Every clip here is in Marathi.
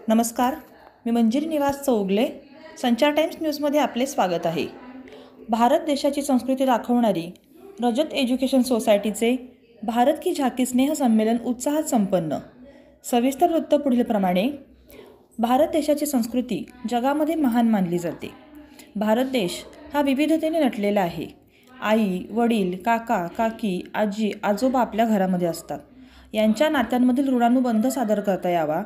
नमस्कार, मी मंजिरी निवास चौगले. संचार टाइम्स न्यूजमध्ये आपले स्वागत आहे. भारत देशाची संस्कृती दाखवणारी रजत एज्युकेशन सोसायटीचे भारत की झाकी स्नेह संमेलन उत्साहात संपन्न. सविस्तर वृत्त पुढीलप्रमाणे. भारत देशाची संस्कृती जगामध्ये महान मानली जाते. भारत देश हा विविधतेने नटलेला आहे. आई, वडील, काका, काकी, आजी, आजोबा आपल्या घरामध्ये असतात. यांच्या नात्यांमधील ऋणानुबंध सादर करता यावा.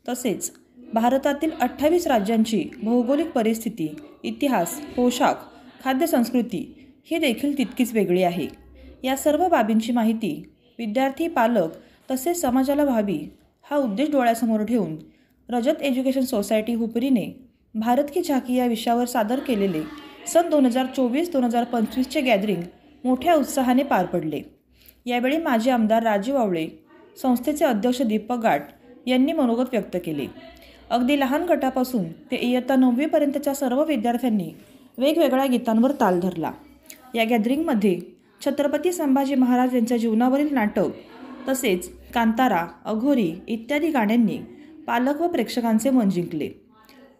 तसेच भारतातील 28 राज्यांची भौगोलिक परिस्थिती, इतिहास, पोशाख, खाद्यसंस्कृती ही देखील तितकीच वेगळी आहे. या सर्व बाबींची माहिती विद्यार्थी, पालक तसेच समाजाला व्हावी हा उद्देश डोळ्यासमोर ठेवून रजत एज्युकेशन सोसायटी हुपरीने भारत की झाकी या विषयावर सादर केलेले सन 2024-2025चे गॅदरिंग मोठ्या उत्साहाने पार पडले. यावेळी माजी आमदार राजीव आवळे, संस्थेचे अध्यक्ष दीपक गाठ यांनी मनोगत व्यक्त केले. अगदी लहान गटापासून ते इयत्ता 9वीपर्यंतच्या सर्व विद्यार्थ्यांनी वेगवेगळ्या गीतांवर ताल धरला. या गॅदरिंगमध्ये छत्रपती संभाजी महाराज यांच्या जीवनावरील नाटक तसेच कांतारा, अघोरी इत्यादी गाण्यांनी पालक व प्रेक्षकांचे मन जिंकले.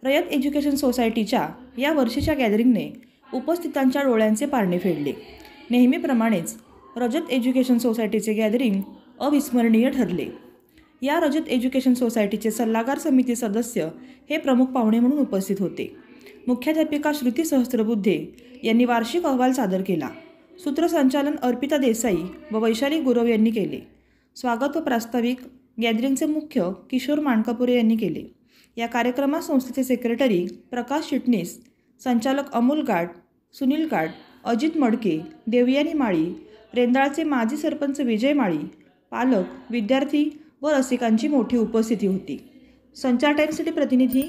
रयत एज्युकेशन सोसायटीच्या या वर्षीच्या गॅदरिंगने उपस्थितांच्या डोळ्यांचे पारणे फेडले. नेहमीप्रमाणेच रजत एज्युकेशन सोसायटीचे गॅदरिंग अविस्मरणीय ठरले. या रजत एज्युकेशन सोसायटीचे सल्लागार समिती सदस्य हे प्रमुख पाहुणे म्हणून उपस्थित होते. मुख्याध्यापिका श्रुती सहस्त्रबुद्धे यांनी वार्षिक अहवाल सादर केला. सूत्रसंचालन अर्पिता देसाई व वैशाली गुरव यांनी केले. स्वागत व प्रास्ताविक गॅदरिंगचे मुख्य किशोर माणकापुरे यांनी केले. या कार्यक्रमात संस्थेचे सेक्रेटरी प्रकाश चिटणीस, संचालक अमोल गाठ, सुनील गाठ, अजित मडके, देवयानी माळी, रेंदाळचे माजी सरपंच विजय माळी, पालक, विद्यार्थी व रसिकांची मोठी उपस्थिती होती. संचार टाइम्ससाठी प्रतिनिधी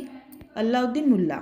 अल्लाउद्दीन मुल्ला.